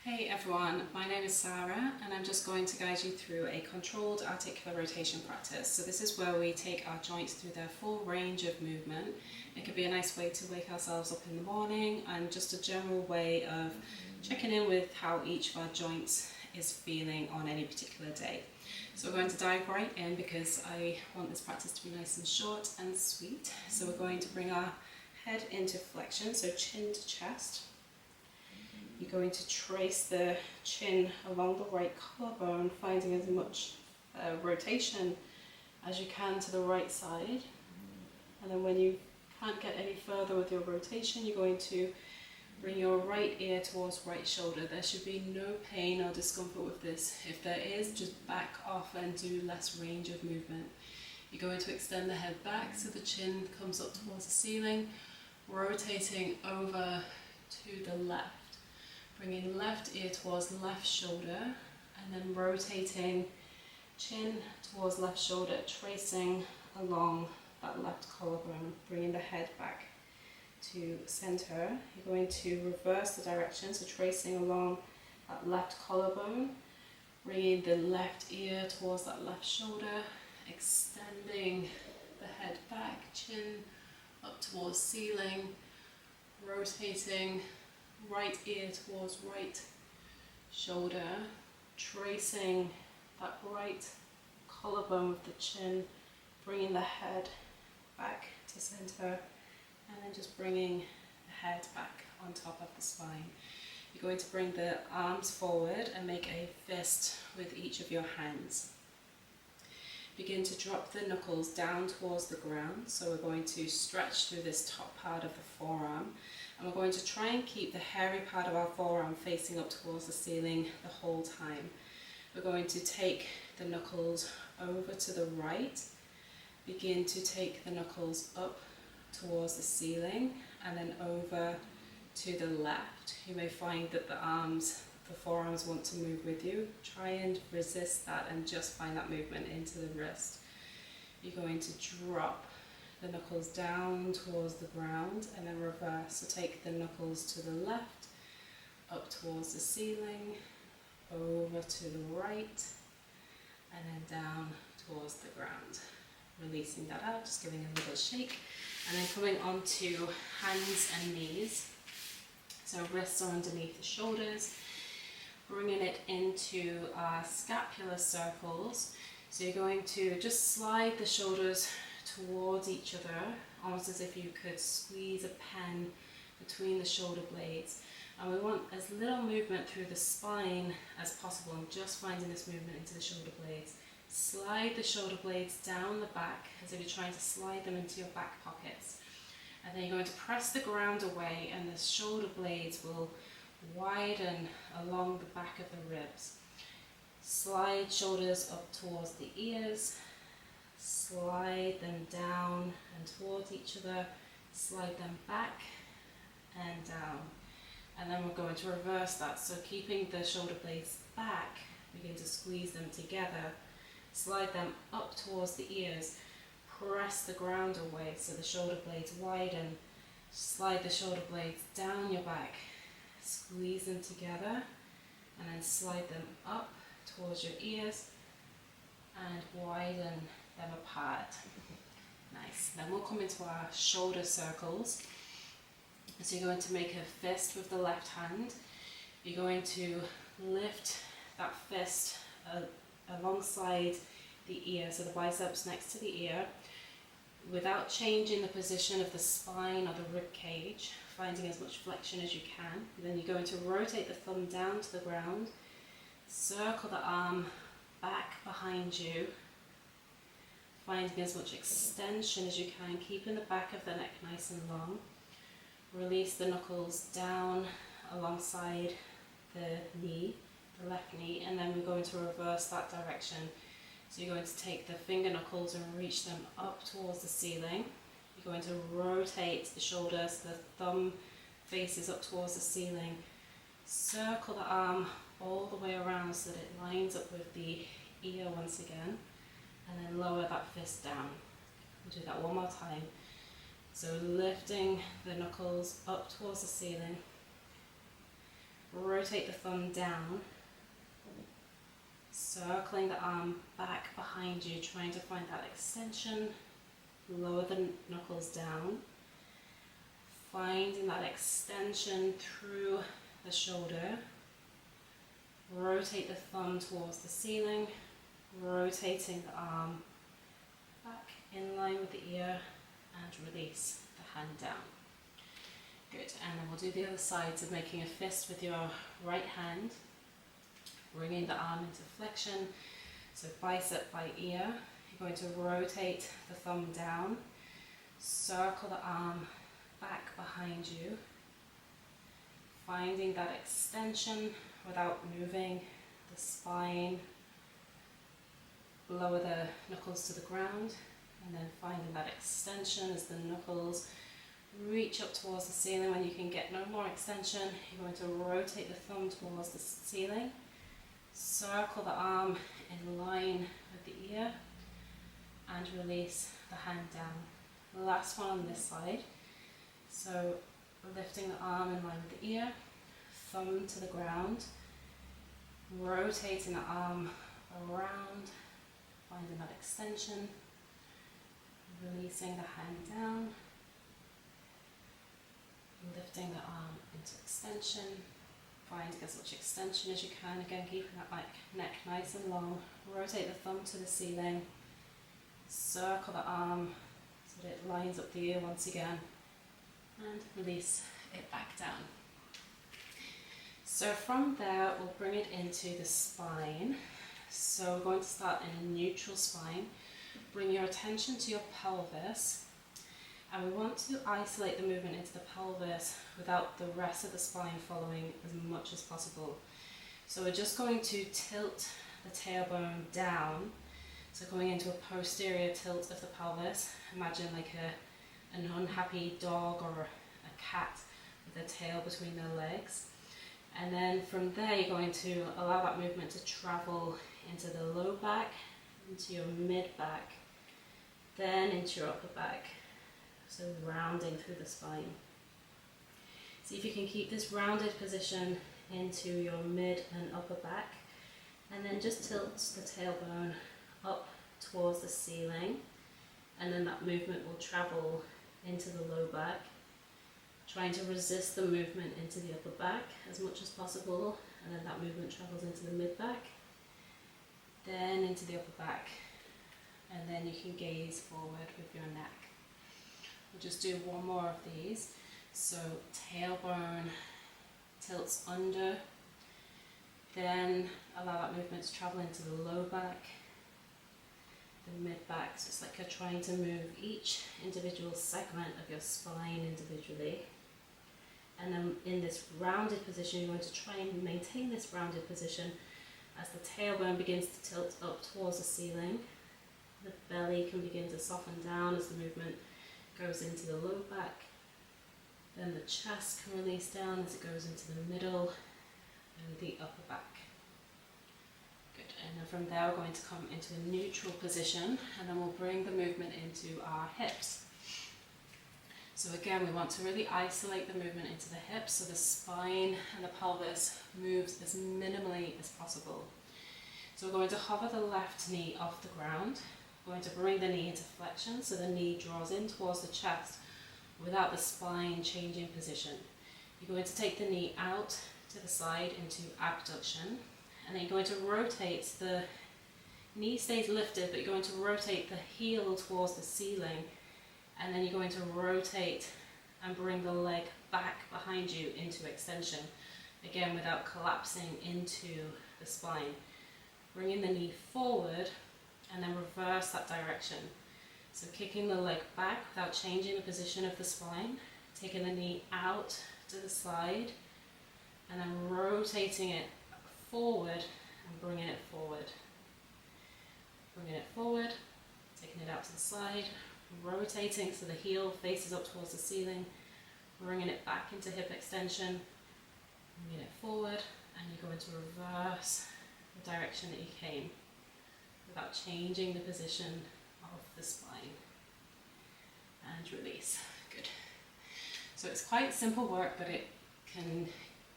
Hey everyone, my name is Sarah and I'm just going to guide you through a controlled articular rotation practice. So this is where we take our joints through their full range of movement. It could be a nice way to wake ourselves up in the morning and just a general way of checking in with how each of our joints is feeling on any particular day. So we're going to dive right in because I want this practice to be nice and short and sweet. So we're going to bring our head into flexion, so chin to chest. You're going to trace the chin along the right collarbone, finding as much rotation as you can to the right side. And then when you can't get any further with your rotation, you're going to bring your right ear towards right shoulder. There should be no pain or discomfort with this. If there is, just back off and do less range of movement. You're going to extend the head back so the chin comes up towards the ceiling, rotating over to the left. Bringing left ear towards left shoulder and then rotating chin towards left shoulder, tracing along that left collarbone, bringing the head back to center. You're going to reverse the direction, so tracing along that left collarbone, bringing the left ear towards that left shoulder, extending the head back, chin up towards ceiling, rotating right ear towards right shoulder, tracing that right collarbone with the chin, bringing the head back to center, and then just bringing the head back on top of the spine. You're going to bring the arms forward and make a fist with each of your hands. Begin to drop the knuckles down towards the ground, so we're going to stretch through this top part of the forearm. And we're going to try and keep the hairy part of our forearm facing up towards the ceiling the whole time. We're going to take the knuckles over to the right, begin to take the knuckles up towards the ceiling, and then over to the left. You may find that the forearms want to move with you. Try and resist that and just find that movement into the wrist. You're going to drop the knuckles down towards the ground and then reverse. So take the knuckles to the left, up towards the ceiling, over to the right, and then down towards the ground. Releasing that out, just giving a little shake, and then coming onto hands and knees. So wrists are underneath the shoulders, bringing it into our scapular circles. So you're going to just slide the shoulders towards each other, almost as if you could squeeze a pen between the shoulder blades. And we want as little movement through the spine as possible, and just finding this movement into the shoulder blades. Slide the shoulder blades down the back as if you're trying to slide them into your back pockets. And then you're going to press the ground away, and the shoulder blades will widen along the back of the ribs. Slide shoulders up towards the ears. Slide them down and towards each other, slide them back and down. And then we're going to reverse that. So keeping the shoulder blades back, begin to squeeze them together, slide them up towards the ears, press the ground away so the shoulder blades widen, slide the shoulder blades down your back, squeeze them together, and then slide them up towards your ears and widen them apart. Nice. Then we'll come into our shoulder circles. So you're going to make a fist with the left hand. You're going to lift that fist alongside the ear, so the biceps next to the ear, without changing the position of the spine or the rib cage, finding as much flexion as you can. And then you're going to rotate the thumb down to the ground, circle the arm back behind you, finding as much extension as you can, keeping the back of the neck nice and long. Release the knuckles down alongside the knee, the left knee, and then we're going to reverse that direction. So you're going to take the finger knuckles and reach them up towards the ceiling. You're going to rotate the shoulders, the thumb faces up towards the ceiling. Circle the arm all the way around so that it lines up with the ear once again. And then lower that fist down. We'll do that one more time. So lifting the knuckles up towards the ceiling, rotate the thumb down, circling the arm back behind you, trying to find that extension. Lower the knuckles down, finding that extension through the shoulder. Rotate the thumb towards the ceiling, rotating the arm back in line with the ear, and release the hand down. Good, and then we'll do the other side, so making a fist with your right hand, bringing the arm into flexion, so bicep by ear. You're going to rotate the thumb down, circle the arm back behind you, finding that extension without moving the spine. Lower the knuckles to the ground, and then finding that extension as the knuckles reach up towards the ceiling. When you can get no more extension, you're going to rotate the thumb towards the ceiling, circle the arm in line with the ear, and release the hand down. Last one on this side. So lifting the arm in line with the ear, thumb to the ground, rotating the arm around, finding that extension, releasing the hand down, lifting the arm into extension, finding as much extension as you can, again keeping that neck nice and long. Rotate the thumb to the ceiling, circle the arm so that it lines up the ear once again, and release it back down. So from there we'll bring it into the spine. So we're going to start in a neutral spine. Bring your attention to your pelvis, and we want to isolate the movement into the pelvis without the rest of the spine following as much as possible. So we're just going to tilt the tailbone down, so going into a posterior tilt of the pelvis. Imagine like an unhappy dog or a cat with their tail between their legs. And then from there you're going to allow that movement to travel into the low back, into your mid back, then into your upper back. So rounding through the spine. See if you can keep this rounded position into your mid and upper back, and then just tilt the tailbone up towards the ceiling, and then that movement will travel into the low back, trying to resist the movement into the upper back as much as possible, and then that movement travels into the mid back, then into the upper back, and then you can gaze forward with your neck. We'll just do one more of these. So tailbone tilts under, then allow that movement to travel into the low back, the mid back. So it's like you're trying to move each individual segment of your spine individually. And then in this rounded position, you're going to try and maintain this rounded position as the tailbone begins to tilt up towards the ceiling. The belly can begin to soften down as the movement goes into the low back. Then the chest can release down as it goes into the middle and the upper back. Good, and then from there we're going to come into a neutral position, and then we'll bring the movement into our hips. So again, we want to really isolate the movement into the hips so the spine and the pelvis moves as minimally as possible. So we're going to hover the left knee off the ground. We're going to bring the knee into flexion so the knee draws in towards the chest without the spine changing position. You're going to take the knee out to the side into abduction, and then you're going to rotate. The knee stays lifted, but you're going to rotate the heel towards the ceiling, and then you're going to rotate and bring the leg back behind you into extension, again without collapsing into the spine. Bringing the knee forward and then reverse that direction. So kicking the leg back without changing the position of the spine, taking the knee out to the side, and then rotating it forward and bringing it forward. Bringing it forward, taking it out to the side, rotating so the heel faces up towards the ceiling, bringing it back into hip extension, bringing it forward, and you're going to reverse the direction that you came without changing the position of the spine. And release. Good. So it's quite simple work, but it can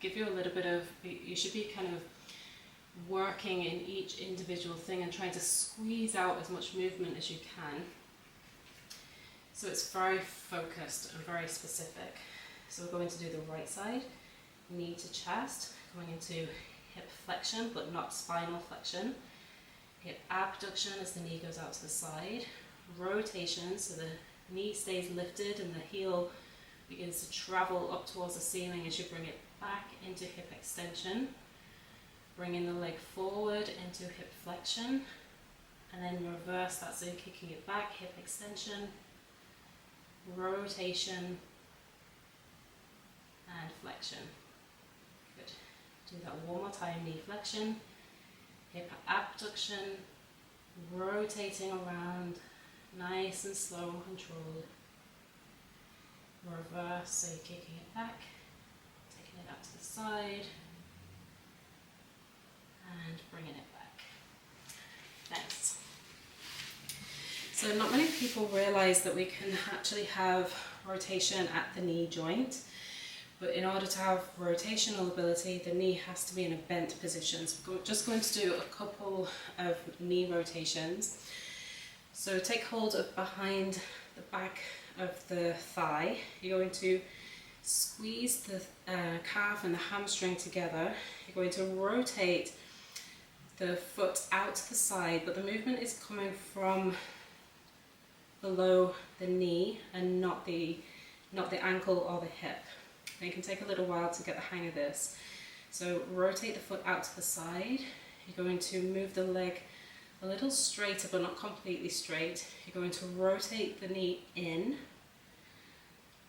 give you a little bit of, you should be kind of working in each individual thing and trying to squeeze out as much movement as you can. So it's very focused and very specific. So we're going to do the right side, knee to chest, going into hip flexion but not spinal flexion. Hip abduction as the knee goes out to the side. Rotation, so the knee stays lifted and the heel begins to travel up towards the ceiling as you bring it back into hip extension. Bringing the leg forward into hip flexion, and then reverse that, so you're kicking it back, hip extension, rotation, and flexion. Good. Do that one more time, knee flexion, hip abduction, rotating around, nice and slow and controlled. Reverse, so you're kicking it back, taking it out to the side, and bringing it back. Thanks. So not many people realise that we can actually have rotation at the knee joint, but in order to have rotational ability, the knee has to be in a bent position. So we're just going to do a couple of knee rotations. So take hold of behind the back of the thigh. You're going to squeeze the calf and the hamstring together. You're going to rotate the foot out to the side, but the movement is coming from below the knee and not the ankle or the hip. And it can take a little while to get the hang of this. So rotate the foot out to the side. You're going to move the leg a little straighter but not completely straight. You're going to rotate the knee in,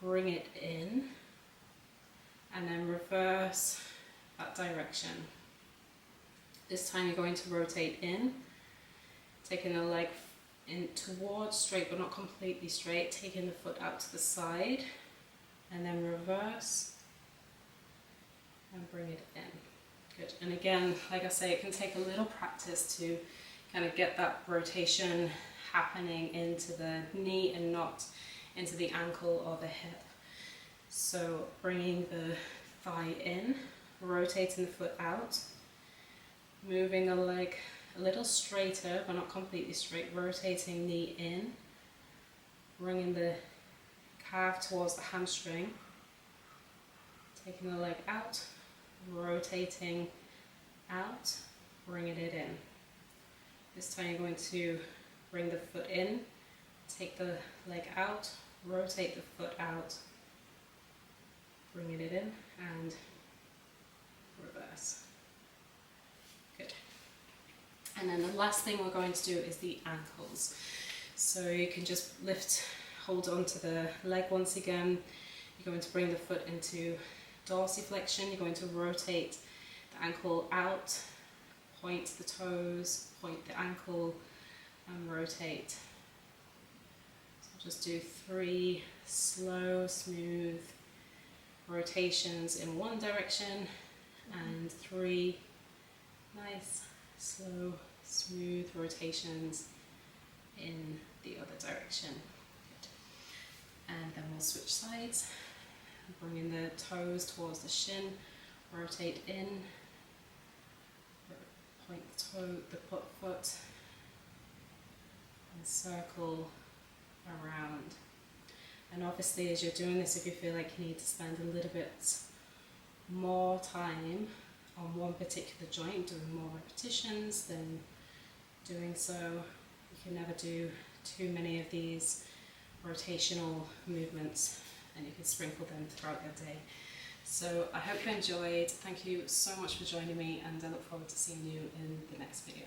bring it in, and then reverse that direction. This time you're going to rotate in, taking the leg in towards straight but not completely straight, taking the foot out to the side, and then reverse and bring it in. Good. And again, like I say, it can take a little practice to kind of get that rotation happening into the knee and not into the ankle or the hip. So bringing the thigh in, rotating the foot out, moving the leg a little straighter but not completely straight, rotating knee in, bringing the calf towards the hamstring, taking the leg out, rotating out, bringing it in. This time you're going to bring the foot in, take the leg out, rotate the foot out, bringing it in, and reverse. Good. And then the last thing we're going to do is the ankles. So you can just lift, hold on to the leg once again. You're going to bring the foot into dorsiflexion. You're going to rotate the ankle out, point the toes, point the ankle, and rotate. So just do 3 slow, smooth rotations in one direction, and 3 nice, slow, smooth rotations in the other direction. Good. And then we'll switch sides, bringing the toes towards the shin, rotate in, point the toe, the foot, and circle around. And obviously as you're doing this, if you feel like you need to spend a little bit more time on one particular joint, doing more repetitions, then doing so. You can never do too many of these rotational movements, and you can sprinkle them throughout your day. So I hope you enjoyed. Thank you so much for joining me, and I look forward to seeing you in the next video.